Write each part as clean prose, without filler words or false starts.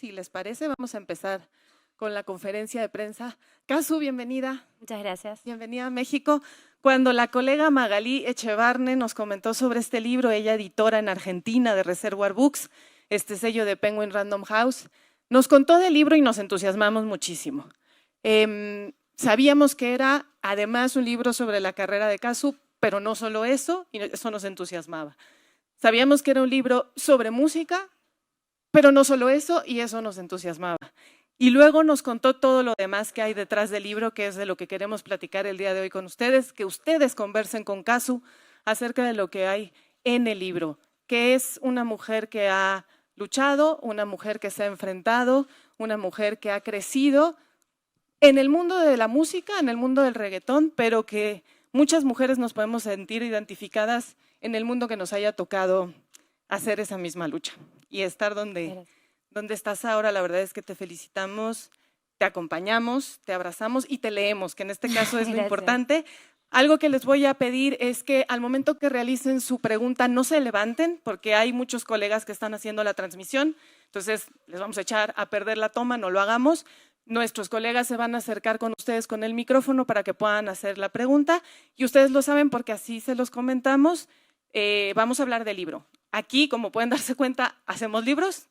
si les parece, vamos a empezar con la conferencia de prensa. Casu, bienvenida. Muchas gracias. Bienvenida a México. Cuando la colega Magalí Echevarne nos comentó sobre este libro, ella editora en Argentina de Reservoir Books, este sello de Penguin Random House, nos contó del libro y nos entusiasmamos muchísimo. Sabíamos que era además un libro sobre la carrera de Casu, pero no solo eso, y eso nos entusiasmaba. Sabíamos que era un libro sobre música, pero no solo eso, y eso nos entusiasmaba. Y luego nos contó todo lo demás que hay detrás del libro, que es de lo que queremos platicar el día de hoy con ustedes, que ustedes conversen con Casu acerca de lo que hay en el libro, que es una mujer que ha luchado, una mujer que se ha enfrentado, una mujer que ha crecido en el mundo de la música, en el mundo del reggaetón, pero que muchas mujeres nos podemos sentir identificadas en el mundo que nos haya tocado hacer esa misma lucha y estar donde estás ahora. La verdad es que te felicitamos, te acompañamos, te abrazamos y te leemos, que en este caso es lo importante. Algo que les voy a pedir es que al momento que realicen su pregunta no se levanten, porque hay muchos colegas que están haciendo la transmisión, entonces les vamos a echar a perder la toma, no lo hagamos. Nuestros colegas se van a acercar con ustedes con el micrófono para que puedan hacer la pregunta y ustedes lo saben porque así se los comentamos. Vamos a hablar del libro. Aquí, como pueden darse cuenta, hacemos libros.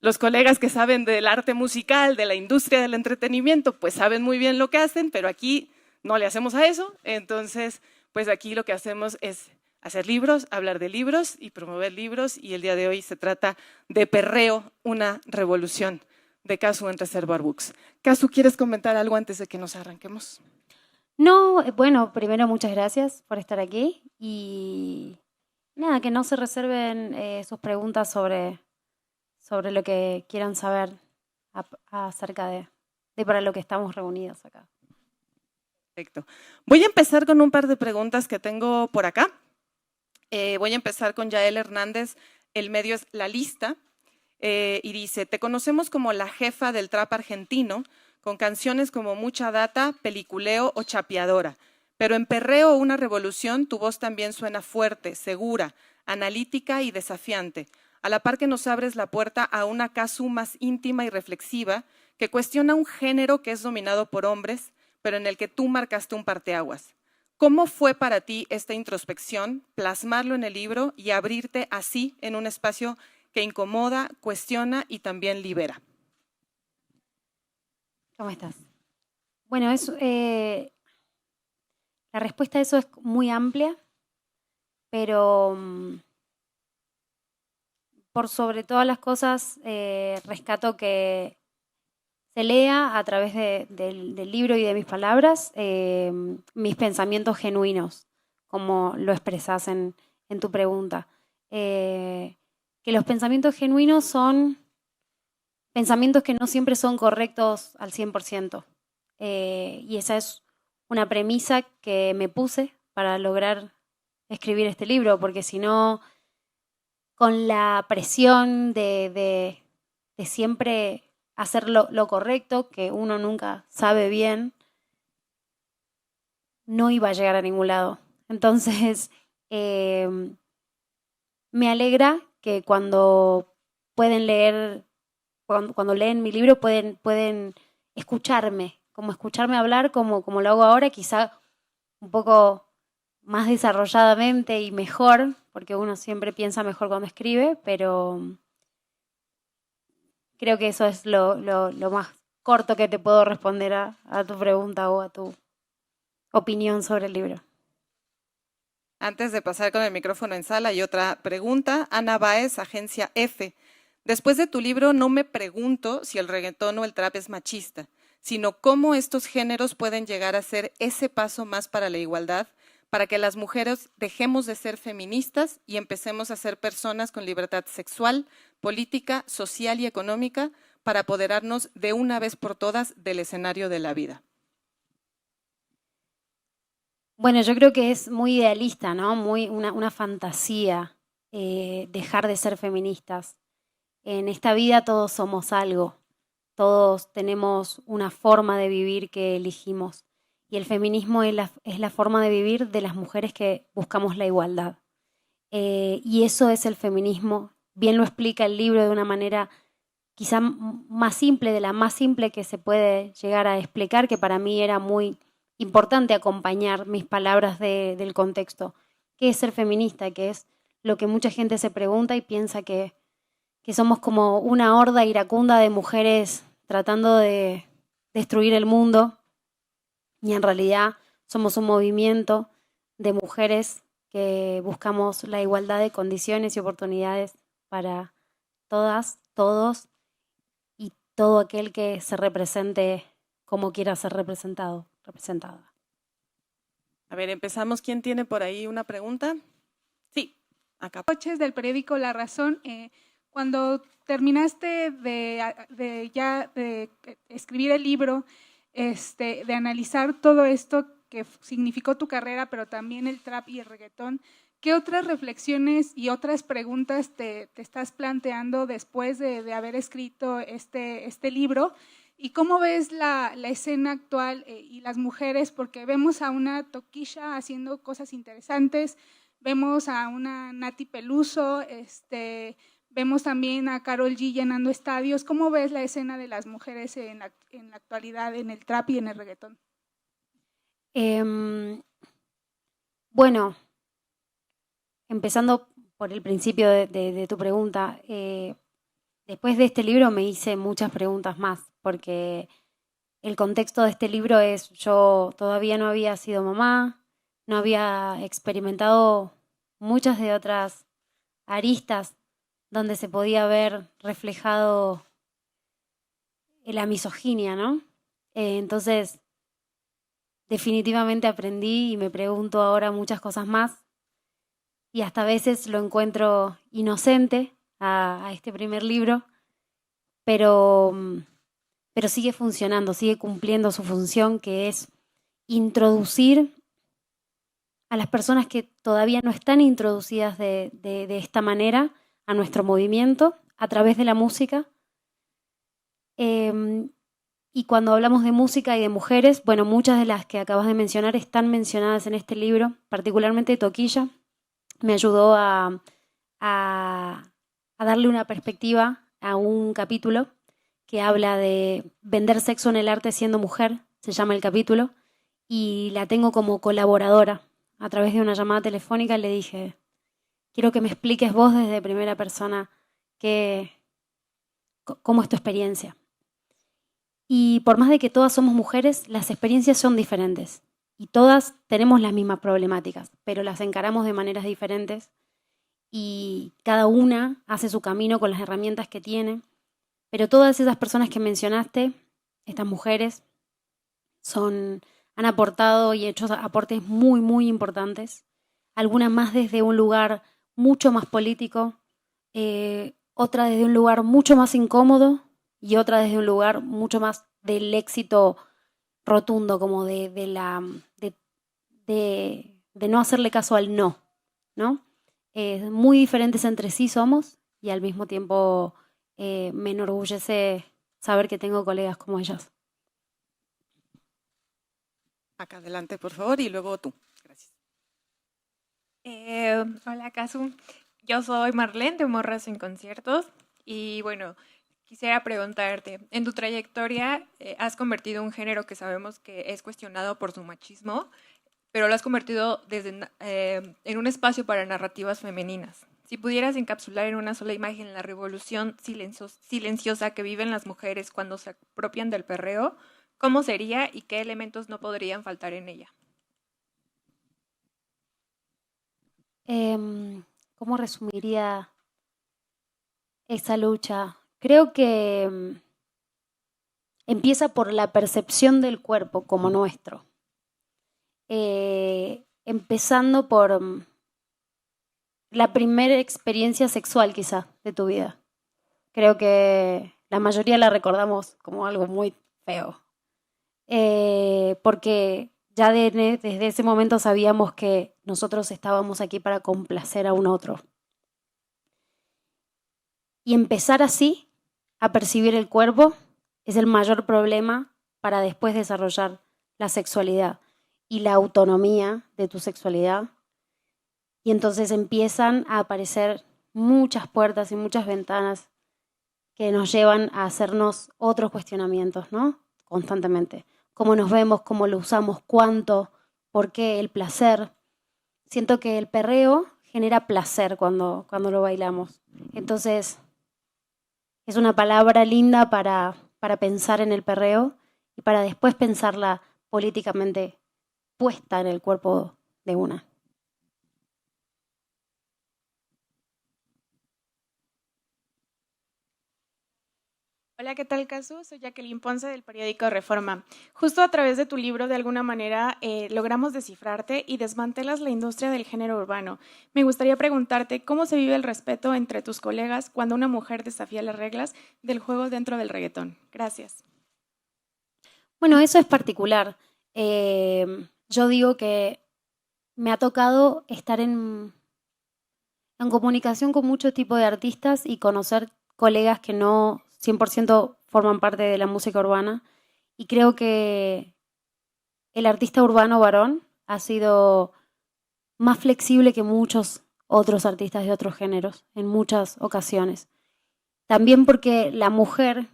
Los colegas que saben del arte musical, de la industria del entretenimiento, pues saben muy bien lo que hacen, pero aquí no le hacemos a eso. Entonces, pues aquí lo que hacemos es hacer libros, hablar de libros y promover libros. Y el día de hoy se trata de Perreo, una revolución, de Casu en Reservoir Books. Casu, ¿quieres comentar algo antes de que nos arranquemos? No, bueno, primero muchas gracias por estar aquí y nada, que no se reserven sus preguntas sobre lo que quieran saber acerca de para lo que estamos reunidos acá. Perfecto. Voy a empezar con un par de preguntas que tengo por acá. Voy a empezar con Yael Hernández, el medio es La Lista, y dice, te conocemos como la jefa del trap argentino, con canciones como Mucha Data, Peliculeo o Chapeadora. Pero en Perreo, una revolución, tu voz también suena fuerte, segura, analítica y desafiante, a la par que nos abres la puerta a una Casu más íntima y reflexiva que cuestiona un género que es dominado por hombres, pero en el que tú marcaste un parteaguas. ¿Cómo fue para ti esta introspección, plasmarlo en el libro y abrirte así en un espacio que incomoda, cuestiona y también libera? ¿Cómo estás? Bueno, la respuesta a eso es muy amplia, pero por sobre todas las cosas rescato que se lea a través del libro y de mis palabras mis pensamientos genuinos, como lo expresás en tu pregunta. Que los pensamientos genuinos son pensamientos que no siempre son correctos al 100%. Y esa es una premisa que me puse para lograr escribir este libro, porque si no, con la presión de siempre hacer lo correcto, que uno nunca sabe bien, no iba a llegar a ningún lado. Entonces, me alegra que cuando pueden leer, cuando leen mi libro, pueden escucharme, como escucharme hablar como lo hago ahora, quizá un poco más desarrolladamente y mejor, porque uno siempre piensa mejor cuando escribe, pero creo que eso es lo más corto que te puedo responder a tu pregunta o a tu opinión sobre el libro. Antes de pasar con el micrófono en sala, hay otra pregunta. Ana Báez, Agencia F. Después de tu libro, no me pregunto si el reggaetón o el trap es machista, sino cómo estos géneros pueden llegar a ser ese paso más para la igualdad, para que las mujeres dejemos de ser feministas y empecemos a ser personas con libertad sexual, política, social y económica, para apoderarnos de una vez por todas del escenario de la vida. Bueno, yo creo que es muy idealista, ¿no? Muy una fantasía dejar de ser feministas. En esta vida todos somos algo, todos tenemos una forma de vivir que elegimos. Y el feminismo es la forma de vivir de las mujeres que buscamos la igualdad. Y eso es el feminismo. Bien lo explica el libro de una manera quizá más simple, de la más simple que se puede llegar a explicar, que para mí era muy importante acompañar mis palabras del contexto. ¿Qué es ser feminista? Que es lo que mucha gente se pregunta y piensa que somos como una horda iracunda de mujeres tratando de destruir el mundo, y en realidad somos un movimiento de mujeres que buscamos la igualdad de condiciones y oportunidades para todas, todos y todo aquel que se represente como quiera ser representado, representada. A ver, empezamos. ¿Quién tiene por ahí una pregunta? Sí, acá. Coches del periódico La Razón, cuando terminaste de escribir el libro, de analizar todo esto que significó tu carrera, pero también el trap y el reggaetón, ¿qué otras reflexiones y otras preguntas te estás planteando después de haber escrito este libro? ¿Y cómo ves la escena actual y las mujeres? Porque vemos a una Tokischa haciendo cosas interesantes, vemos a una Nati Peluso, vemos también a Karol G llenando estadios. ¿Cómo ves la escena de las mujeres en la actualidad, en el trap y en el reggaetón? Bueno, empezando por el principio de tu pregunta, después de este libro me hice muchas preguntas más, porque el contexto de este libro es, yo todavía no había sido mamá, no había experimentado muchas de otras aristas donde se podía ver reflejado la misoginia, ¿no? Entonces, definitivamente aprendí y me pregunto ahora muchas cosas más, y hasta a veces lo encuentro inocente a este primer libro, pero sigue funcionando, sigue cumpliendo su función, que es introducir a las personas que todavía no están introducidas de esta manera a nuestro movimiento a través de la música. Y cuando hablamos de música y de mujeres, bueno, muchas de las que acabas de mencionar están mencionadas en este libro, particularmente Tokischa. Me ayudó a darle una perspectiva a un capítulo que habla de vender sexo en el arte siendo mujer, se llama el capítulo, y la tengo como colaboradora. A través de una llamada telefónica le dije, quiero que me expliques vos desde primera persona cómo es tu experiencia. Y por más de que todas somos mujeres, las experiencias son diferentes. Y todas tenemos las mismas problemáticas, pero las encaramos de maneras diferentes. Y cada una hace su camino con las herramientas que tiene. Pero todas esas personas que mencionaste, estas mujeres, han aportado y hecho aportes muy, muy importantes. Algunas más desde un lugar mucho más político, otra desde un lugar mucho más incómodo y otra desde un lugar mucho más del éxito rotundo, como de no hacerle caso al no, ¿no? Muy diferentes entre sí somos, y al mismo tiempo me enorgullece saber que tengo colegas como ellas. Acá adelante, por favor, y luego tú. Gracias. Hola, Casu. Yo soy Marlene de Morras en Conciertos y bueno, quisiera preguntarte, en tu trayectoria has convertido un género que sabemos que es cuestionado por su machismo, pero lo has convertido en un espacio para narrativas femeninas. Si pudieras encapsular en una sola imagen la revolución silenciosa que viven las mujeres cuando se apropian del perreo, ¿cómo sería y qué elementos no podrían faltar en ella? ¿Cómo resumiría esa lucha? Creo que empieza por la percepción del cuerpo como nuestro. Empezando por la primera experiencia sexual quizá de tu vida. Creo que la mayoría la recordamos como algo muy feo. Porque ya desde ese momento sabíamos que nosotros estábamos aquí para complacer a un otro. Y empezar así a percibir el cuerpo es el mayor problema para después desarrollar la sexualidad y la autonomía de tu sexualidad. Y entonces empiezan a aparecer muchas puertas y muchas ventanas que nos llevan a hacernos otros cuestionamientos, ¿no? Constantemente. Cómo nos vemos, cómo lo usamos, cuánto, por qué, el placer. Siento que el perreo genera placer cuando lo bailamos. Entonces, es una palabra linda para pensar en el perreo y para después pensarla políticamente puesta en el cuerpo de una. Hola, ¿qué tal, Casu? Soy Jacqueline Ponce del periódico Reforma. Justo a través de tu libro, de alguna manera, logramos descifrarte y desmantelas la industria del género urbano. Me gustaría preguntarte cómo se vive el respeto entre tus colegas cuando una mujer desafía las reglas del juego dentro del reggaetón. Gracias. Bueno, eso es particular. Yo digo que me ha tocado estar en comunicación con muchos tipos de artistas y conocer colegas que no 100% forman parte de la música urbana. Y creo que el artista urbano varón ha sido más flexible que muchos otros artistas de otros géneros en muchas ocasiones. También porque la mujer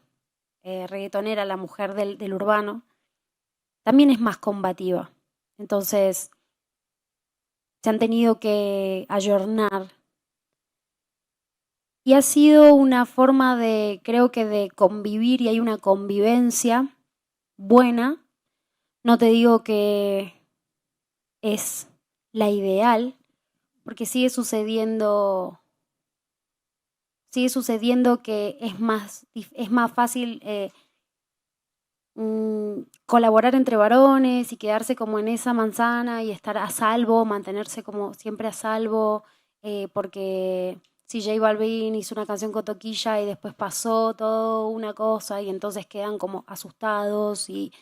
reggaetonera, la mujer del urbano, también es más combativa. Entonces, se han tenido que ayornar. Y ha sido una forma de, creo que de convivir, y hay una convivencia buena. No te digo que es la ideal, porque sigue sucediendo que es más fácil colaborar entre varones y quedarse como en esa manzana y estar a salvo, mantenerse como siempre a salvo, porque si J Balvin hizo una canción con Toquilla y después pasó todo una cosa y entonces quedan como asustados y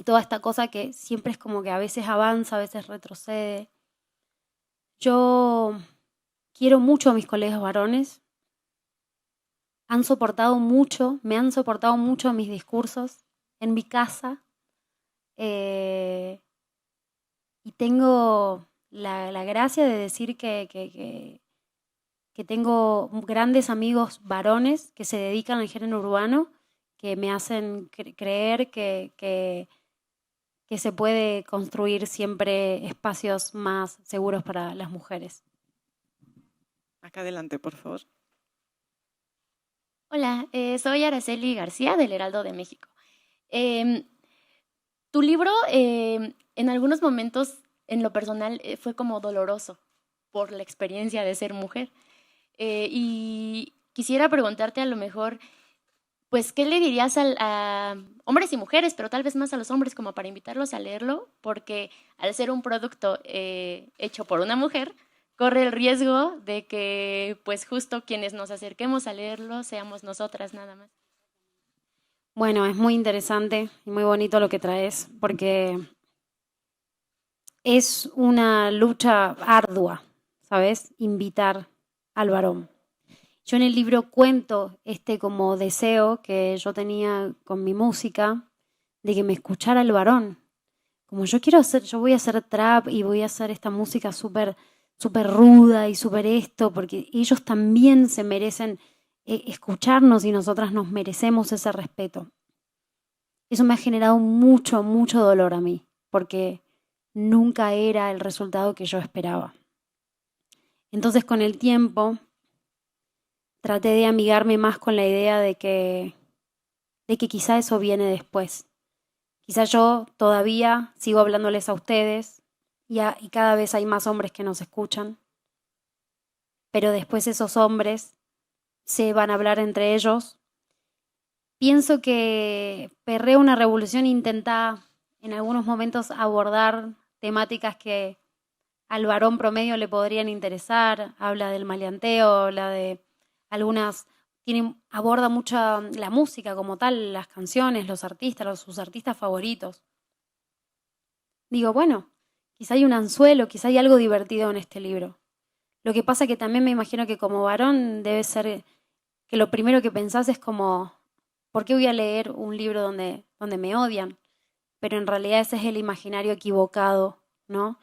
toda esta cosa que siempre es como que a veces avanza, a veces retrocede. Yo quiero mucho a mis colegas varones. Me han soportado mucho mis discursos en mi casa. Y tengo la gracia de decir que tengo grandes amigos varones que se dedican al género urbano, que me hacen creer que se puede construir siempre espacios más seguros para las mujeres. Acá adelante, por favor. Hola, soy Araceli García del Heraldo de México. Tu libro en algunos momentos, en lo personal, fue como doloroso por la experiencia de ser mujer. Y quisiera preguntarte a lo mejor, pues, ¿qué le dirías a hombres y mujeres, pero tal vez más a los hombres, como para invitarlos a leerlo? Porque al ser un producto hecho por una mujer, corre el riesgo de que, pues, justo quienes nos acerquemos a leerlo seamos nosotras nada más. Bueno, es muy interesante y muy bonito lo que traes, porque es una lucha ardua, ¿sabes? Invitar al varón. Yo en el libro cuento como deseo que yo tenía con mi música, de que me escuchara el varón. Como yo voy a hacer trap y voy a hacer esta música súper ruda y súper esto, porque ellos también se merecen escucharnos y nosotras nos merecemos ese respeto. Eso me ha generado mucho dolor a mí, porque nunca era el resultado que yo esperaba. Entonces, con el tiempo, traté de amigarme más con la idea de que quizá eso viene después. Quizá yo todavía sigo hablándoles a ustedes y cada vez hay más hombres que nos escuchan, pero después esos hombres se van a hablar entre ellos. Pienso que Perreo una revolución intenta en algunos momentos abordar temáticas que al varón promedio le podrían interesar. Habla del maleanteo, habla de aborda mucha la música como tal, las canciones, los artistas, sus artistas favoritos. Digo, bueno, quizá hay un anzuelo, quizá hay algo divertido en este libro. Lo que pasa que también me imagino que como varón debe ser que lo primero que pensás es como, ¿por qué voy a leer un libro donde me odian? Pero en realidad ese es el imaginario equivocado, ¿no?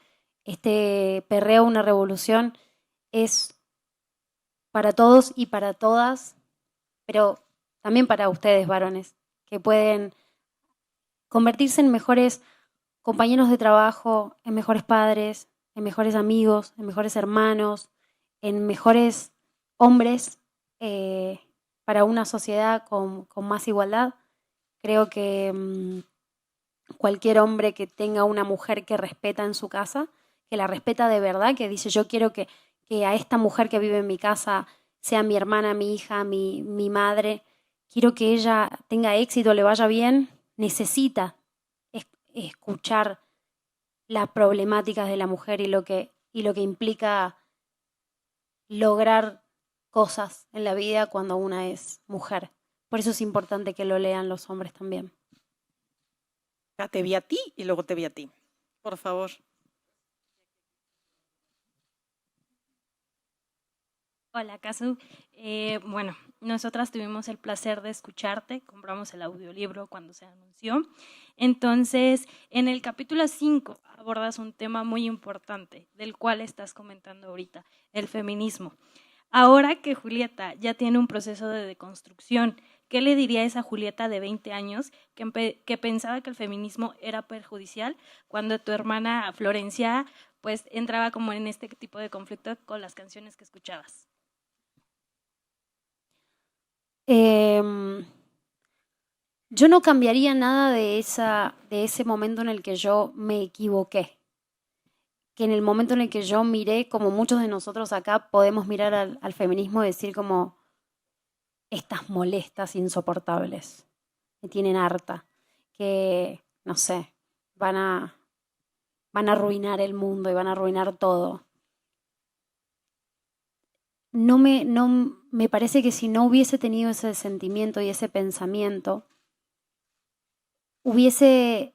Perreo una revolución es para todos y para todas, pero también para ustedes, varones, que pueden convertirse en mejores compañeros de trabajo, en mejores padres, en mejores amigos, en mejores hermanos, en mejores hombres para una sociedad con más igualdad. Creo que cualquier hombre que tenga una mujer que respeta en su casa, que la respeta de verdad, que dice yo quiero que a esta mujer que vive en mi casa sea mi hermana, mi hija, mi madre, quiero que ella tenga éxito, le vaya bien, necesita escuchar las problemáticas de la mujer y lo que implica lograr cosas en la vida cuando una es mujer. Por eso es importante que lo lean los hombres también. Ya te vi a ti y luego te vi a ti. Por favor. Hola, Casu. Bueno, nosotras tuvimos el placer de escucharte, compramos el audiolibro cuando se anunció. Entonces, en el capítulo 5 abordas un tema muy importante, del cual estás comentando ahorita, el feminismo. Ahora que Julieta ya tiene un proceso de deconstrucción, ¿qué le diría a esa Julieta de 20 años que pensaba que el feminismo era perjudicial cuando tu hermana Florencia pues entraba como en este tipo de conflicto con las canciones que escuchabas? Yo no cambiaría nada de ese momento en el que yo me equivoqué. Que en el momento en el que yo miré, como muchos de nosotros acá podemos mirar al feminismo y decir como estas molestas insoportables, me tienen harta, que, no sé, van a arruinar el mundo y van a arruinar todo. No me parece que si no hubiese tenido ese sentimiento y ese pensamiento, hubiese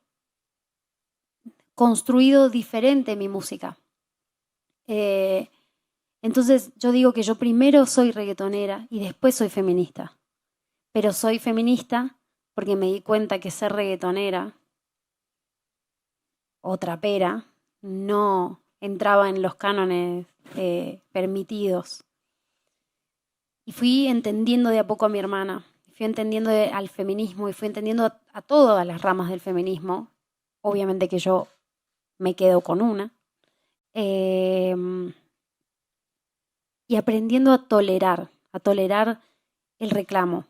construido diferente mi música. Entonces yo digo que yo primero soy reggaetonera y después soy feminista. Pero soy feminista porque me di cuenta que ser reggaetonera o trapera no entraba en los cánones permitidos. Y fui entendiendo de a poco a mi hermana, fui entendiendo al feminismo y fui entendiendo a todas las ramas del feminismo. Obviamente que yo me quedo con una. Y aprendiendo a tolerar el reclamo.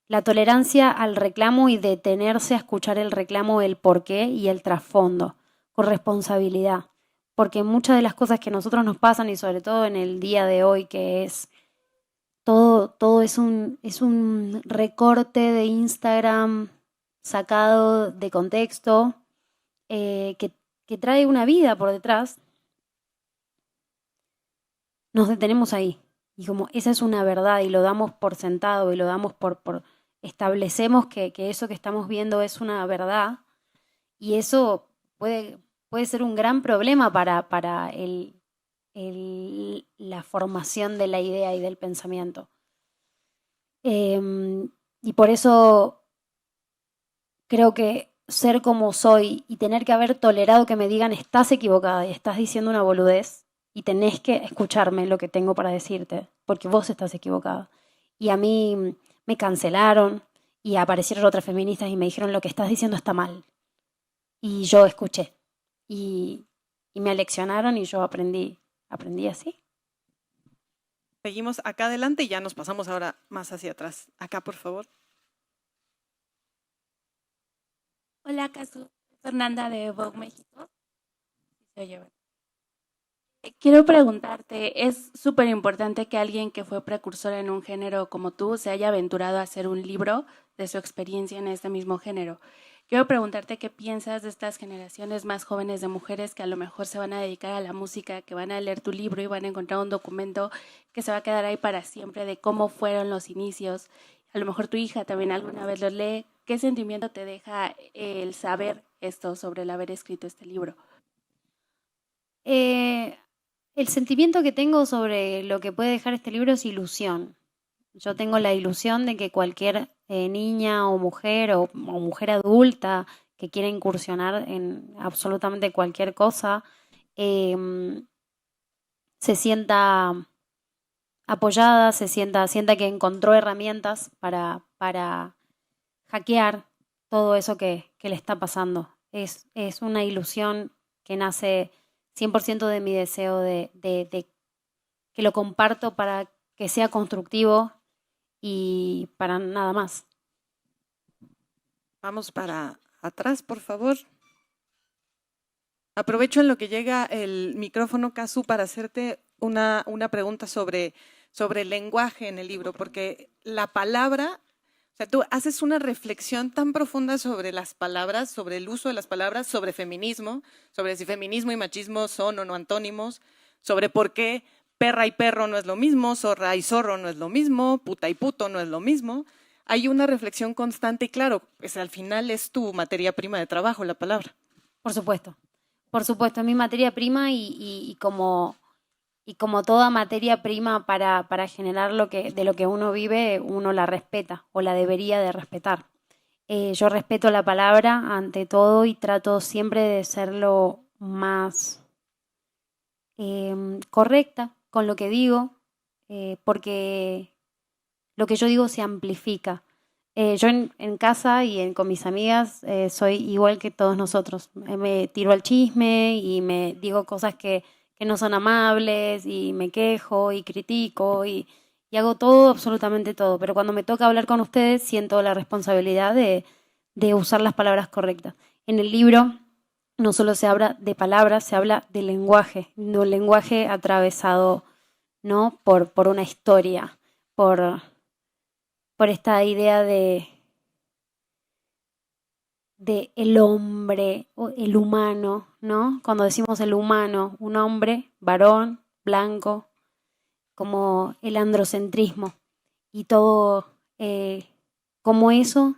La tolerancia al reclamo y detenerse a escuchar el reclamo, el porqué y el trasfondo, con responsabilidad. Porque muchas de las cosas que a nosotros nos pasan, y sobre todo en el día de hoy, que es todo es un recorte de Instagram sacado de contexto, que trae una vida por detrás, nos detenemos ahí. Y como esa es una verdad y lo damos por sentado y lo damos por establecemos que eso que estamos viendo es una verdad, y eso puede ser un gran problema para la formación de la idea y del pensamiento. Y por eso creo que ser como soy y tener que haber tolerado que me digan estás equivocada y estás diciendo una boludez y tenés que escucharme lo que tengo para decirte porque vos estás equivocada. Y a mí me cancelaron y aparecieron otras feministas y me dijeron lo que estás diciendo está mal. Y yo escuché y me aleccionaron y yo aprendí así. Seguimos acá adelante y ya nos pasamos ahora más hacia atrás. Acá, por favor. Hola, Casu. Fernanda de Vogue México. Quiero preguntarte, es súper importante que alguien que fue precursor en un género como tú se haya aventurado a hacer un libro de su experiencia en este mismo género. Quiero preguntarte qué piensas de estas generaciones más jóvenes de mujeres que a lo mejor se van a dedicar a la música, que van a leer tu libro y van a encontrar un documento que se va a quedar ahí para siempre de cómo fueron los inicios. A lo mejor tu hija también alguna vez lo lee. ¿Qué sentimiento te deja el saber esto sobre el haber escrito este libro? El sentimiento que tengo sobre lo que puede dejar este libro es ilusión. Yo tengo la ilusión de que cualquier niña o mujer adulta que quiera incursionar en absolutamente cualquier cosa se sienta apoyada, sienta que encontró herramientas para hackear todo eso que le está pasando. Es una ilusión que nace 100% de mi deseo de que lo comparto para que sea constructivo y para nada más. Vamos para atrás, por favor. Aprovecho en lo que llega el micrófono, Casu, para hacerte una pregunta sobre el lenguaje en el libro, porque la palabra, o sea, tú haces una reflexión tan profunda sobre las palabras, sobre el uso de las palabras, sobre feminismo, sobre si feminismo y machismo son o no antónimos, sobre por qué perra y perro no es lo mismo, zorra y zorro no es lo mismo, puta y puto no es lo mismo. Hay una reflexión constante y claro, pues al final es tu materia prima de trabajo, la palabra. Por supuesto, es mi materia prima y como toda materia prima para generar de lo que uno vive, uno la respeta o la debería de respetar. Yo respeto la palabra ante todo y trato siempre de ser lo más correcta con lo que digo, porque lo que yo digo se amplifica. Yo en casa y con mis amigas soy igual que todos nosotros. Me tiro al chisme y me digo cosas que no son amables y me quejo y critico y hago todo, absolutamente todo. Pero cuando me toca hablar con ustedes siento la responsabilidad de usar las palabras correctas. En el libro no solo se habla de palabras, se habla de lenguaje, de un lenguaje atravesado, ¿no? por una historia, por esta idea de el hombre, o el humano, ¿no? Cuando decimos el humano, un hombre, varón, blanco, como el androcentrismo y todo, como eso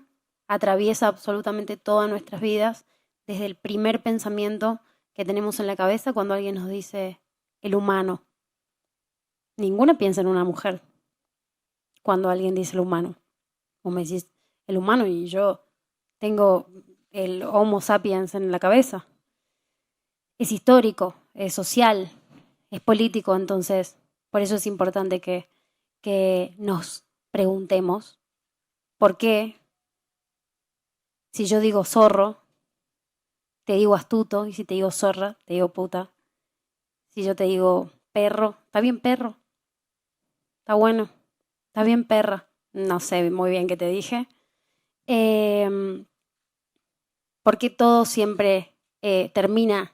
atraviesa absolutamente todas nuestras vidas, desde el primer pensamiento que tenemos en la cabeza cuando alguien nos dice el humano. Ninguna piensa en una mujer cuando alguien dice el humano. O me decís el humano y yo tengo el Homo sapiens en la cabeza. Es histórico, es social, es político, entonces por eso es importante que nos preguntemos por qué si yo digo zorro, te digo astuto, y si te digo zorra, te digo puta. Si yo te digo perro, ¿está bien perro? ¿Está bueno? ¿Está bien perra? No sé muy bien qué te dije. Porque todo siempre termina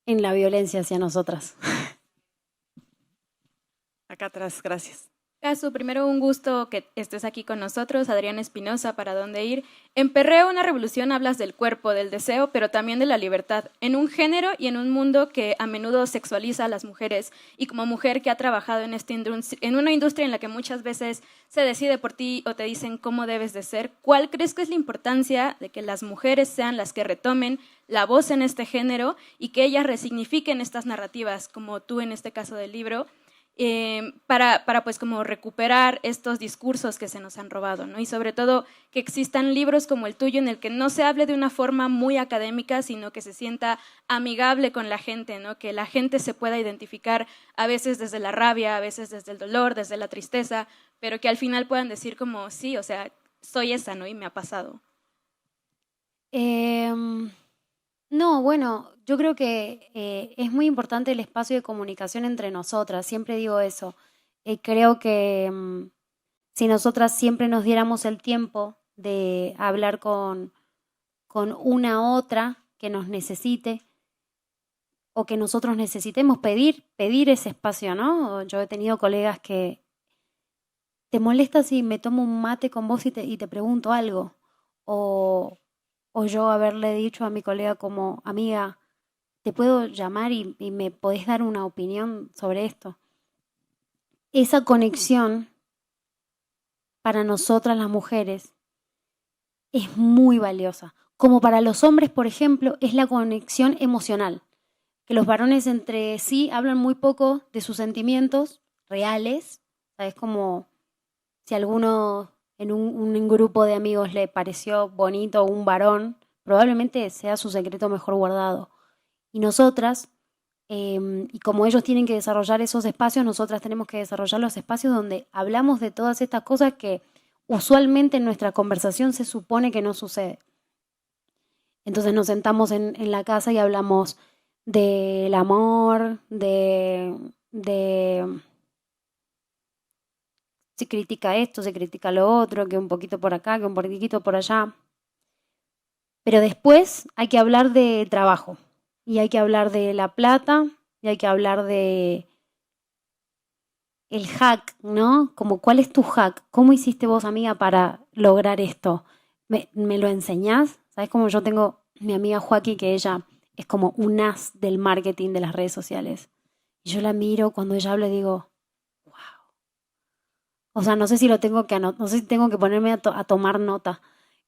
en la violencia hacia nosotras. Acá atrás, gracias. Casu, primero un gusto que estés aquí con nosotros, Adriana Espinosa, ¿Para dónde ir? En Perreo, una revolución hablas del cuerpo, del deseo, pero también de la libertad, en un género y en un mundo que a menudo sexualiza a las mujeres. Y como mujer que ha trabajado en una industria en la que muchas veces se decide por ti o te dicen cómo debes de ser, ¿cuál crees que es la importancia de que las mujeres sean las que retomen la voz en este género y que ellas resignifiquen estas narrativas, como tú en este caso del libro? Para pues como recuperar estos discursos que se nos han robado, ¿no? Y sobre todo que existan libros como el tuyo en el que no se hable de una forma muy académica, sino que se sienta amigable con la gente, ¿no? Que la gente se pueda identificar a veces desde la rabia, a veces desde el dolor, desde la tristeza, pero que al final puedan decir como, sí, o sea, soy esa, ¿no? Y me ha pasado. No, bueno, yo creo que es muy importante el espacio de comunicación entre nosotras, siempre digo eso. Creo que si nosotras siempre nos diéramos el tiempo de hablar con una otra que nos necesite o que nosotros necesitemos pedir ese espacio, ¿no? Yo he tenido colegas que te molesta si me tomo un mate con vos y te pregunto algo, o yo haberle dicho a mi colega como, amiga, ¿te puedo llamar y me podés dar una opinión sobre esto? Esa conexión para nosotras las mujeres es muy valiosa. Como para los hombres, por ejemplo, es la conexión emocional. Que los varones entre sí hablan muy poco de sus sentimientos reales. Es como si alguno en un grupo de amigos le pareció bonito un varón, probablemente sea su secreto mejor guardado. Y nosotras Y como ellos tienen que desarrollar esos espacios, nosotras tenemos que desarrollar los espacios donde hablamos de todas estas cosas que usualmente en nuestra conversación se supone que no sucede. Entonces nos sentamos en la casa y hablamos del amor, se critica esto, se critica lo otro, que un poquito por acá, que un poquito por allá. Pero después hay que hablar de trabajo, y hay que hablar de la plata, y hay que hablar de el hack, ¿no? Como, ¿cuál es tu hack? ¿Cómo hiciste vos, amiga, para lograr esto? ¿Me lo enseñás? ¿Sabes cómo yo tengo mi amiga Joaquín, que ella es como un as del marketing de las redes sociales? Y yo la miro cuando ella habla y digo, wow. O sea, no sé si lo tengo que no sé si tengo que ponerme a tomar nota.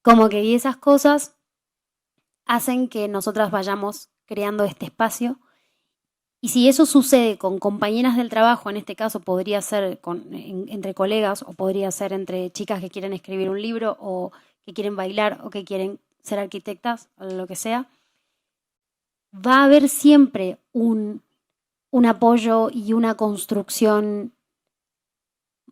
Como que y esas cosas hacen que nosotras vayamos creando este espacio. Y si eso sucede con compañeras del trabajo, en este caso podría ser entre colegas, o podría ser entre chicas que quieren escribir un libro, o que quieren bailar, o que quieren ser arquitectas, o lo que sea, va a haber siempre un apoyo y una construcción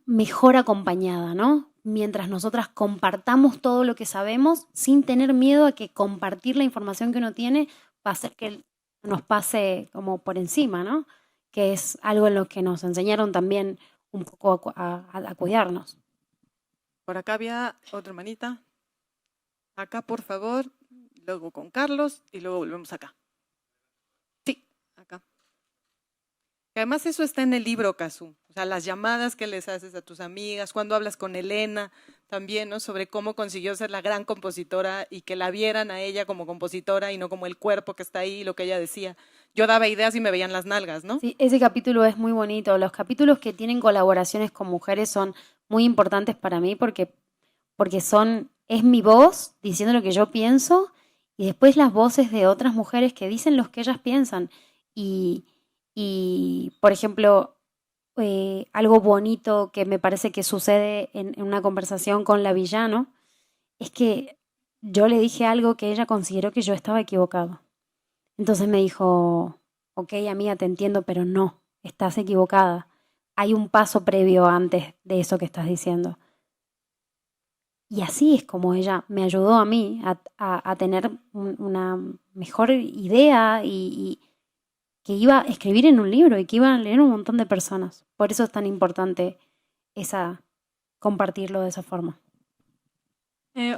mejor acompañada, ¿no? Mientras nosotras compartamos todo lo que sabemos sin tener miedo a que compartir la información que uno tiene va a hacer que nos pase como por encima, ¿no? Que es algo en lo que nos enseñaron también un poco a cuidarnos. Por acá había otra hermanita. Acá, por favor. Luego con Carlos y luego volvemos acá. Sí, acá. Además eso está en el libro, Casu. O sea, las llamadas que les haces a tus amigas, cuando hablas con Elena también, ¿no? Sobre cómo consiguió ser la gran compositora y que la vieran a ella como compositora y no como el cuerpo que está ahí, lo que ella decía. Yo daba ideas y me veían las nalgas, ¿no? Sí, ese capítulo es muy bonito. Los capítulos que tienen colaboraciones con mujeres son muy importantes para mí porque es mi voz diciendo lo que yo pienso y después las voces de otras mujeres que dicen lo que ellas piensan. Y por ejemplo, algo bonito que me parece que sucede en una conversación con la villano es que yo le dije algo que ella consideró que yo estaba equivocado. Entonces me dijo, ok, amiga, te entiendo, pero no, estás equivocada. Hay un paso previo antes de eso que estás diciendo. Y así es como ella me ayudó a mí a tener una mejor idea y que iba a escribir en un libro y que iba a leer un montón de personas. Por eso es tan importante compartirlo de esa forma.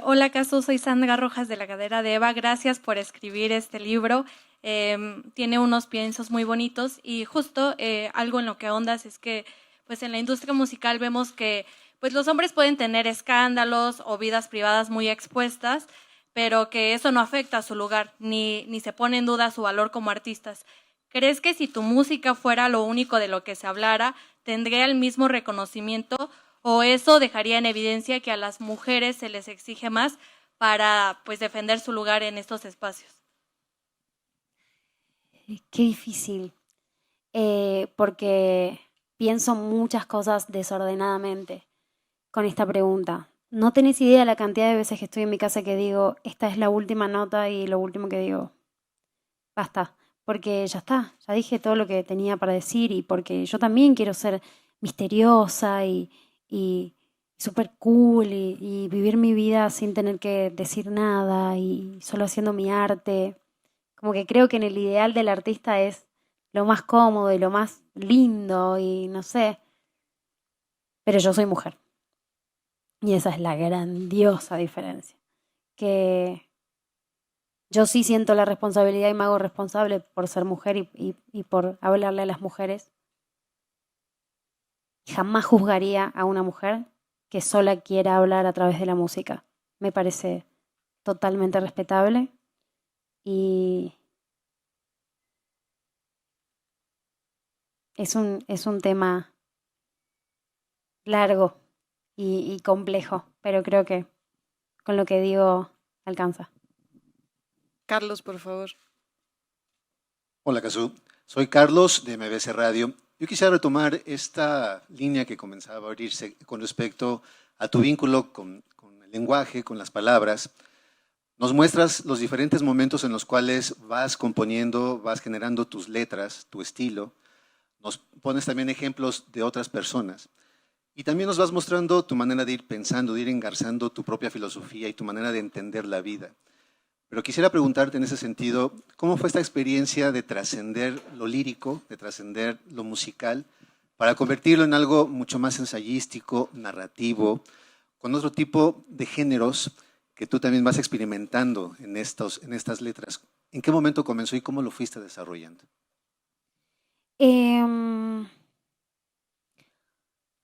Hola, Casu, soy Sandra Rojas de la Cadera de Eva. Gracias por escribir este libro. Tiene unos piensos muy bonitos y justo algo en lo que ahondas es que pues en la industria musical vemos que pues los hombres pueden tener escándalos o vidas privadas muy expuestas, pero que eso no afecta a su lugar ni se pone en duda su valor como artistas. ¿Crees que si tu música fuera lo único de lo que se hablara, tendría el mismo reconocimiento o eso dejaría en evidencia que a las mujeres se les exige más para pues defender su lugar en estos espacios? Qué difícil, porque pienso muchas cosas desordenadamente con esta pregunta. No tenés idea de la cantidad de veces que estoy en mi casa que digo, esta es la última nota y lo último que digo, basta. Porque ya está, ya dije todo lo que tenía para decir y porque yo también quiero ser misteriosa y súper cool y vivir mi vida sin tener que decir nada y solo haciendo mi arte. Como que creo que en el ideal del artista es lo más cómodo y lo más lindo y no sé. Pero yo soy mujer. Y esa es la grandiosa diferencia. Que yo sí siento la responsabilidad y me hago responsable por ser mujer y por hablarle a las mujeres. Jamás juzgaría a una mujer que sola quiera hablar a través de la música. Me parece totalmente respetable y es un tema largo y complejo, pero creo que con lo que digo alcanza. Carlos, por favor. Hola, Casu. Soy Carlos de MBC Radio. Yo quisiera retomar esta línea que comenzaba a abrirse con respecto a tu vínculo con el lenguaje, con las palabras. Nos muestras los diferentes momentos en los cuales vas componiendo, vas generando tus letras, tu estilo. Nos pones también ejemplos de otras personas. Y también nos vas mostrando tu manera de ir pensando, de ir engarzando tu propia filosofía y tu manera de entender la vida. Pero quisiera preguntarte en ese sentido, ¿cómo fue esta experiencia de trascender lo lírico, de trascender lo musical, para convertirlo en algo mucho más ensayístico, narrativo, con otro tipo de géneros que tú también vas experimentando en estas letras? ¿En qué momento comenzó y cómo lo fuiste desarrollando?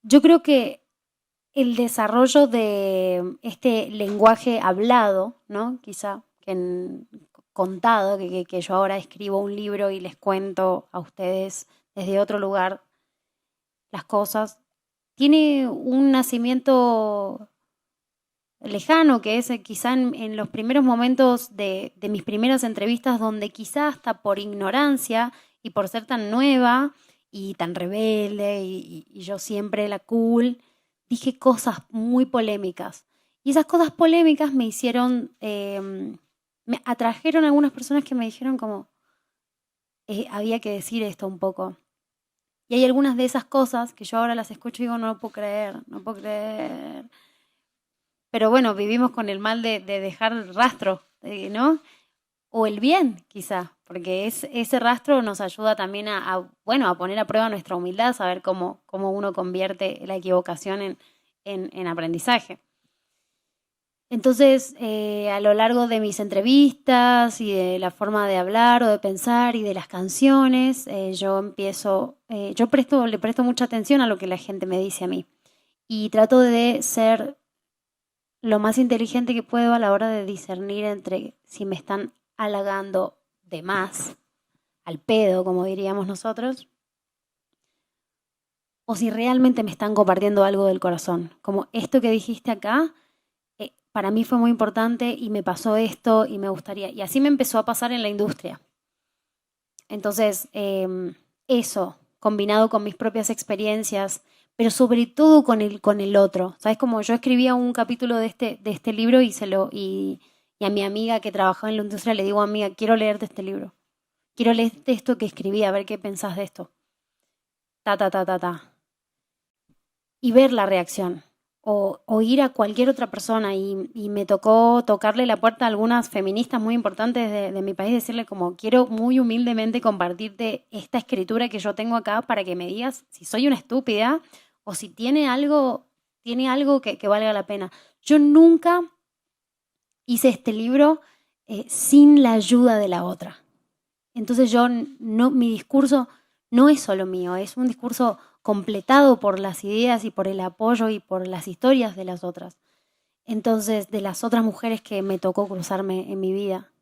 Yo creo que el desarrollo de este lenguaje hablado, ¿no? Quizá contado, que yo ahora escribo un libro y les cuento a ustedes desde otro lugar las cosas, tiene un nacimiento lejano, que es quizá en los primeros momentos de mis primeras entrevistas, donde quizá hasta por ignorancia y por ser tan nueva y tan rebelde y yo siempre la cool, dije cosas muy polémicas. Y esas cosas polémicas me hicieron, me atrajeron a algunas personas que me dijeron como, había que decir esto un poco. Y hay algunas de esas cosas que yo ahora las escucho y digo, no lo puedo creer, no puedo creer. Pero bueno, vivimos con el mal de dejar rastro, ¿no? O el bien, quizá, porque ese rastro nos ayuda también a poner a prueba nuestra humildad, saber cómo uno convierte la equivocación en aprendizaje. Entonces, a lo largo de mis entrevistas y de la forma de hablar o de pensar y de las canciones, yo le presto mucha atención a lo que la gente me dice a mí y trato de ser lo más inteligente que puedo a la hora de discernir entre si me están halagando de más, al pedo, como diríamos nosotros, o si realmente me están compartiendo algo del corazón. Como esto que dijiste acá, para mí fue muy importante y me pasó esto y me gustaría. Y así me empezó a pasar en la industria. Entonces, eso, combinado con mis propias experiencias, pero sobre todo con el otro. ¿Sabes? Como yo escribía un capítulo de este libro y a mi amiga que trabajaba en la industria le digo, amiga, quiero leerte este libro. Quiero leerte esto que escribí, a ver qué pensás de esto. Y ver la reacción. O ir a cualquier otra persona y me tocó tocarle la puerta a algunas feministas muy importantes de mi país, decirle como, quiero muy humildemente compartirte esta escritura que yo tengo acá para que me digas si soy una estúpida o si tiene algo que valga la pena. Yo nunca hice este libro sin la ayuda de la otra. Entonces mi discurso no es solo mío, es un discurso completado por las ideas y por el apoyo y por las historias de las otras. Entonces, de las otras mujeres que me tocó cruzarme en mi vida.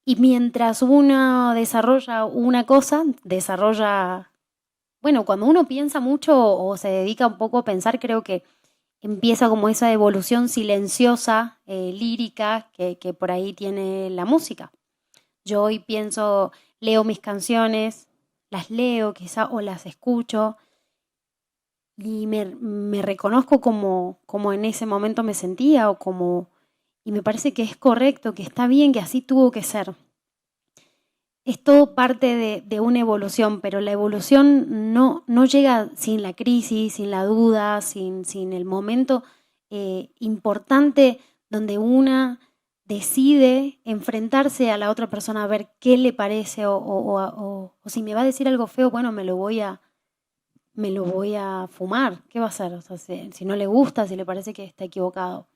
Y mientras uno desarrolla una cosa, cuando uno piensa mucho o se dedica un poco a pensar, creo que empieza como esa evolución silenciosa, lírica, que por ahí tiene la música. Yo hoy pienso, leo mis canciones, las leo quizá o las escucho y me reconozco como en ese momento me sentía y me parece que es correcto, que está bien, que así tuvo que ser. Es todo parte de una evolución, pero la evolución no llega sin la crisis, sin la duda, sin el momento importante donde una decide enfrentarse a la otra persona a ver qué le parece o si me va a decir algo feo, bueno, me lo voy a fumar. ¿Qué va a hacer? O sea, si no le gusta, si le parece que está equivocado.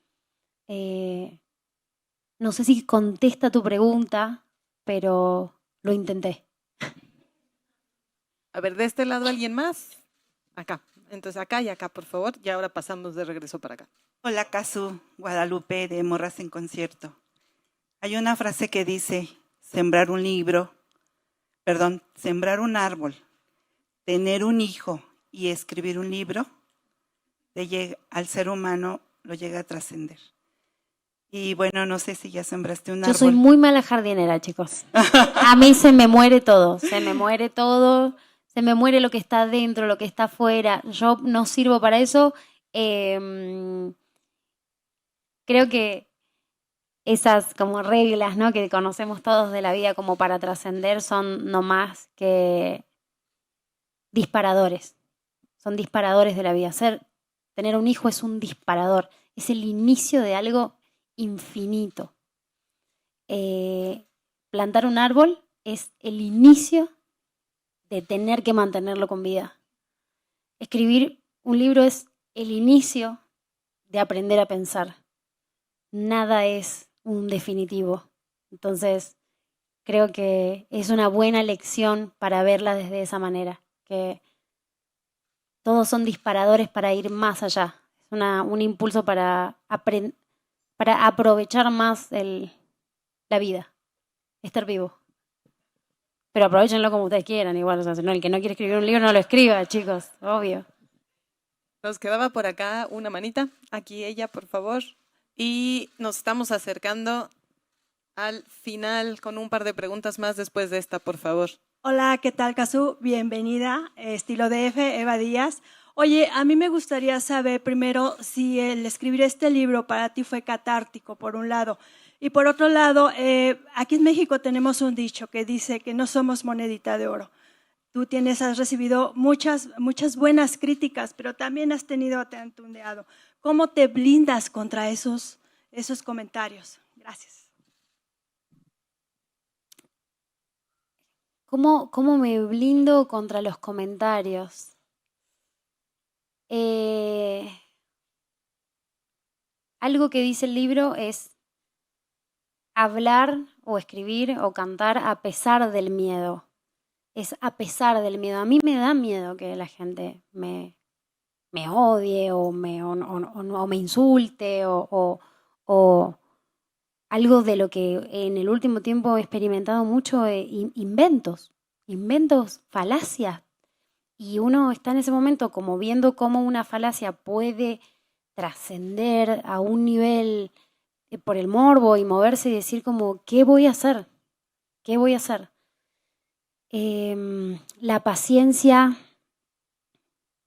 No sé si contesta tu pregunta, pero lo intenté. A ver, de este lado, ¿alguien más? Acá. Entonces, acá y acá, por favor. Y ahora pasamos de regreso para acá. Hola, Casu, Guadalupe de Morras en Concierto. Hay una frase que dice, sembrar un árbol, tener un hijo y escribir un libro, al ser humano lo llega a trascender. Y bueno, no sé si ya sembraste un árbol. Yo soy muy mala jardinera, chicos. A mí se me muere todo, se me muere lo que está dentro, lo que está afuera. Yo no sirvo para eso. Creo que esas como reglas, ¿no?, que conocemos todos de la vida como para trascender son no más que disparadores. Son disparadores de la vida. Tener un hijo es un disparador. Es el inicio de algo infinito. Plantar un árbol es el inicio de tener que mantenerlo con vida. Escribir un libro es el inicio de aprender a pensar. Nada es un definitivo. Entonces, creo que es una buena lección para verla desde esa manera, que todos son disparadores para ir más allá. Es un impulso para aprovechar más la vida, estar vivo. Pero aprovechenlo como ustedes quieran, igual. O sea, el que no quiere escribir un libro no lo escriba, chicos, obvio. Nos quedaba por acá una manita. Aquí ella, por favor. Y nos estamos acercando al final con un par de preguntas más después de esta, por favor. Hola, ¿qué tal, Casu? Bienvenida, estilo DF, Eva Díaz. Oye, a mí me gustaría saber primero si el escribir este libro para ti fue catártico, por un lado. Y por otro lado, aquí en México tenemos un dicho que dice que no somos monedita de oro. Tú has recibido muchas buenas críticas, pero también te han tundeado. ¿Cómo te blindas contra esos comentarios? Gracias. ¿Cómo me blindo contra los comentarios? Algo que dice el libro es hablar o escribir o cantar a pesar del miedo. Es a pesar del miedo. A mí me da miedo que la gente me odie o me insulte o algo de lo que en el último tiempo he experimentado mucho, inventos, falacias. Y uno está en ese momento como viendo cómo una falacia puede trascender a un nivel por el morbo y moverse y decir como, ¿qué voy a hacer? ¿Qué voy a hacer? La paciencia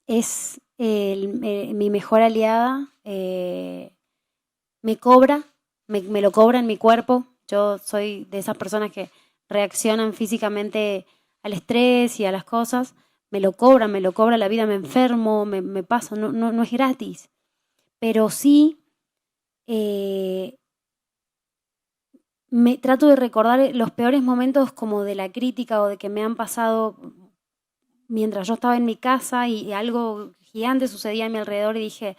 es mi mejor aliada. Me lo cobra en mi cuerpo. Yo soy de esas personas que reaccionan físicamente al estrés y a las cosas. Me lo cobra la vida, me enfermo, me paso, no es gratis. Pero sí me trato de recordar los peores momentos como de la crítica o de que me han pasado mientras yo estaba en mi casa y algo gigante sucedía a mi alrededor y dije,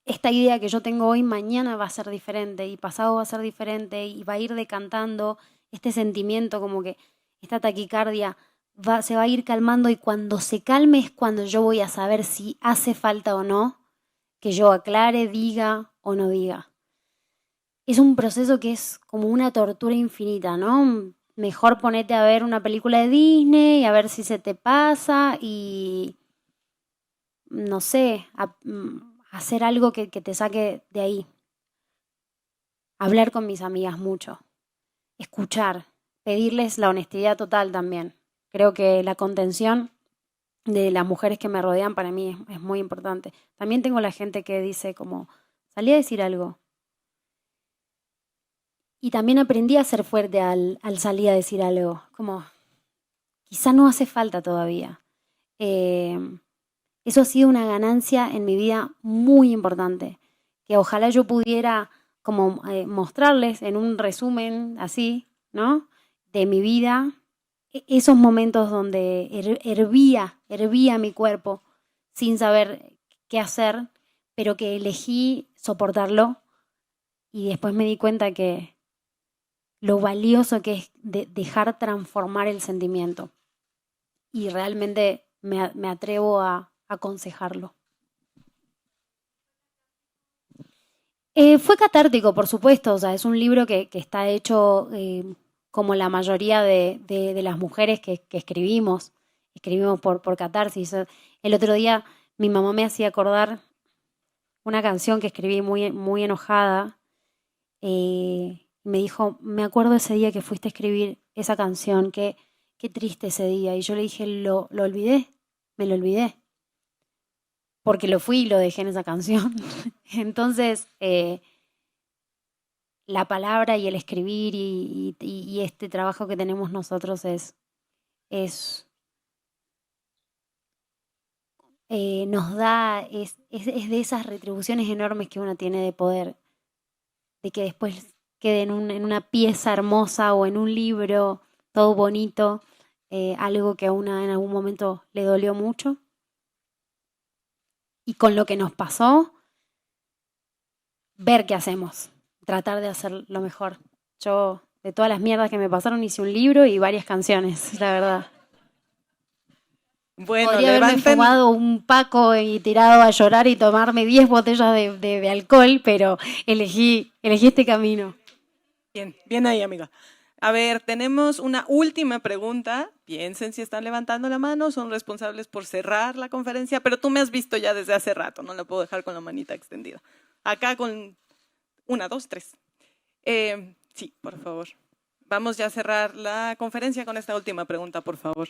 esta idea que yo tengo hoy, mañana va a ser diferente y pasado va a ser diferente y va a ir decantando este sentimiento como que esta taquicardia se va a ir calmando y cuando se calme es cuando yo voy a saber si hace falta o no que yo aclare, diga o no diga. Es un proceso que es como una tortura infinita, ¿no? Mejor ponete a ver una película de Disney y a ver si se te pasa y, no sé, hacer algo que te saque de ahí. Hablar con mis amigas mucho. Escuchar. Pedirles la honestidad total también. Creo que la contención de las mujeres que me rodean para mí es muy importante. También tengo la gente que dice como, salí a decir algo. Y también aprendí a ser fuerte al salir a decir algo. Como, quizá no hace falta todavía. Eso ha sido una ganancia en mi vida muy importante. Que ojalá yo pudiera como mostrarles en un resumen así, ¿no? De mi vida, esos momentos donde hervía mi cuerpo sin saber qué hacer, pero que elegí soportarlo y después me di cuenta que lo valioso que es dejar transformar el sentimiento. Y realmente me atrevo a aconsejarlo. Fue catártico, por supuesto. O sea, es un libro que está hecho como la mayoría de las mujeres que escribimos. Escribimos por catarsis. El otro día mi mamá me hacía acordar una canción que escribí muy enojada. Me dijo, me acuerdo ese día que fuiste a escribir esa canción, qué triste ese día. Y yo le dije, lo olvidé, me lo olvidé. Porque lo fui y lo dejé en esa canción. Entonces, la palabra y el escribir y este trabajo que tenemos nosotros nos da, es de esas retribuciones enormes que uno tiene de poder, de que después quede en una pieza hermosa o en un libro todo bonito, algo que a una en algún momento le dolió mucho. Y con lo que nos pasó, ver qué hacemos, tratar de hacer lo mejor. Yo, de todas las mierdas que me pasaron, hice un libro y varias canciones, la verdad. Bueno, podría haberme fumado un paco y tirado a llorar y tomarme 10 botellas de alcohol, pero elegí este camino. Bien, bien ahí, amiga. A ver, tenemos una última pregunta. Piensen si están levantando la mano, son responsables por cerrar la conferencia, pero tú me has visto ya desde hace rato, no la puedo dejar con la manita extendida. Acá con 1, 2, 3. Sí, por favor. Vamos ya a cerrar la conferencia con esta última pregunta, por favor.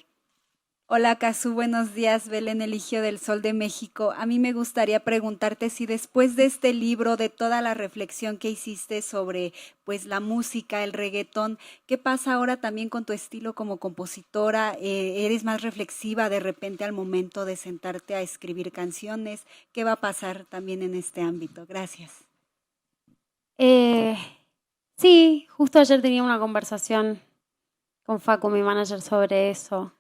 Hola, Casu, buenos días. Belén Eligio del Sol de México. A mí me gustaría preguntarte si después de este libro, de toda la reflexión que hiciste sobre pues la música, el reggaetón, ¿qué pasa ahora también con tu estilo como compositora? ¿Eres más reflexiva de repente al momento de sentarte a escribir canciones? ¿Qué va a pasar también en este ámbito? Gracias. Sí, justo ayer tenía una conversación con Facu, mi manager, sobre eso.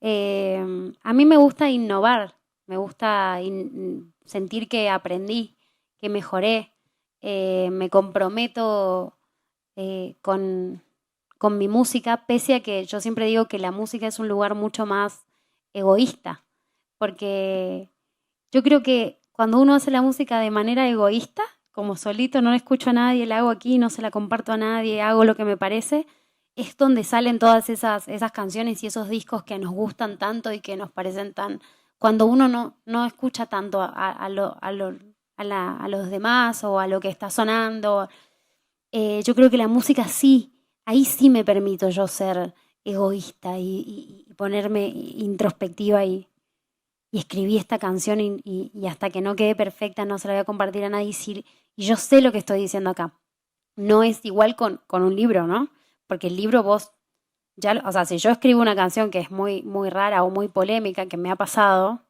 A mí me gusta innovar, me gusta sentir que aprendí, que mejoré, me comprometo con mi música, pese a que yo siempre digo que la música es un lugar mucho más egoísta, porque yo creo que cuando uno hace la música de manera egoísta, como solito, no la escucho a nadie, la hago aquí, no se la comparto a nadie, hago lo que me parece, es donde salen todas esas canciones y esos discos que nos gustan tanto y que nos parecen tan... Cuando uno no escucha tanto a los demás o a lo que está sonando, yo creo que la música sí, ahí sí me permito yo ser egoísta y ponerme introspectiva y escribí esta canción y hasta que no quede perfecta no se la voy a compartir a nadie y yo sé lo que estoy diciendo acá. No es igual con un libro, ¿no? Porque el libro vos, o sea, si yo escribo una canción que es muy, muy rara o muy polémica, que me ha pasado,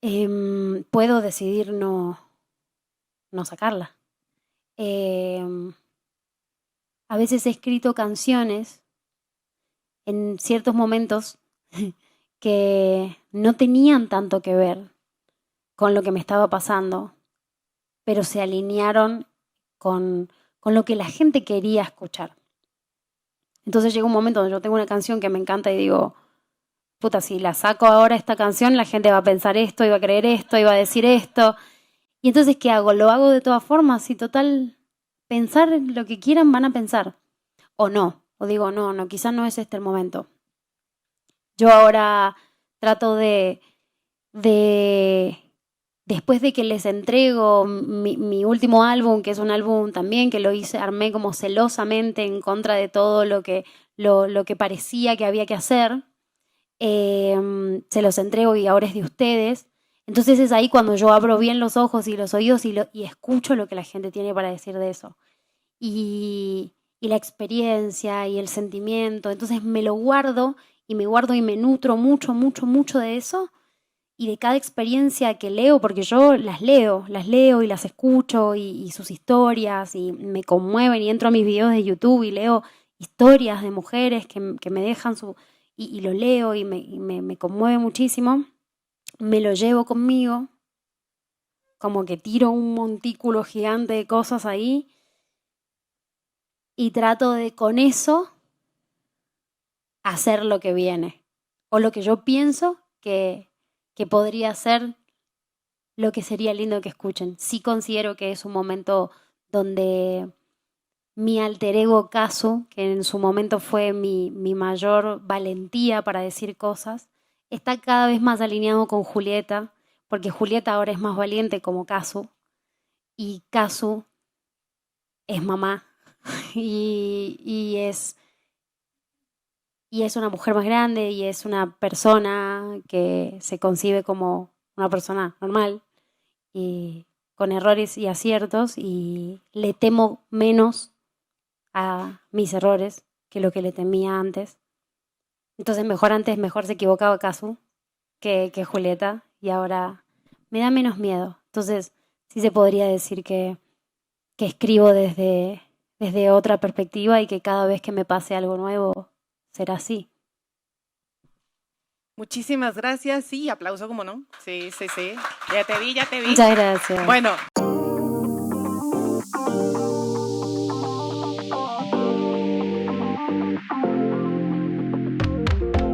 puedo decidir no sacarla. A veces he escrito canciones en ciertos momentos que no tenían tanto que ver con lo que me estaba pasando, pero se alinearon con lo que la gente quería escuchar. Entonces llega un momento donde yo tengo una canción que me encanta y digo, puta, si la saco ahora esta canción, la gente va a pensar esto, y va a creer esto, y va a decir esto. Y entonces, ¿qué hago? Lo hago de todas formas y total, pensar lo que quieran van a pensar. O no, o digo, no, quizás no es este el momento. Yo ahora trato después de que les entrego mi último álbum, que es un álbum también que lo armé como celosamente en contra de todo lo que parecía que había que hacer, se los entrego y ahora es de ustedes. Entonces es ahí cuando yo abro bien los ojos y los oídos y escucho lo que la gente tiene para decir de eso. Y la experiencia y el sentimiento. Entonces me lo guardo y me nutro mucho, mucho, mucho de eso. Y de cada experiencia que leo, porque yo las leo y las escucho y sus historias y me conmueven y entro a mis videos de YouTube y leo historias de mujeres que me dejan y lo leo y me conmueve muchísimo, me lo llevo conmigo, como que tiro un montículo gigante de cosas ahí y trato de con eso hacer lo que viene o lo que yo pienso que podría ser lo que sería lindo que escuchen. Sí considero que es un momento donde mi alter ego Casu, que en su momento fue mi mayor valentía para decir cosas, está cada vez más alineado con Julieta, porque Julieta ahora es más valiente como Casu, y Casu es mamá, y es una mujer más grande y es una persona que se concibe como una persona normal y con errores y aciertos y le temo menos a mis errores que lo que le temía antes. Entonces mejor se equivocaba Casu que Julieta y ahora me da menos miedo. Entonces sí se podría decir que escribo desde otra perspectiva y que cada vez que me pase algo nuevo será así. Muchísimas gracias. Sí, aplauso, como no. Sí. Ya te vi. Muchas gracias. Bueno.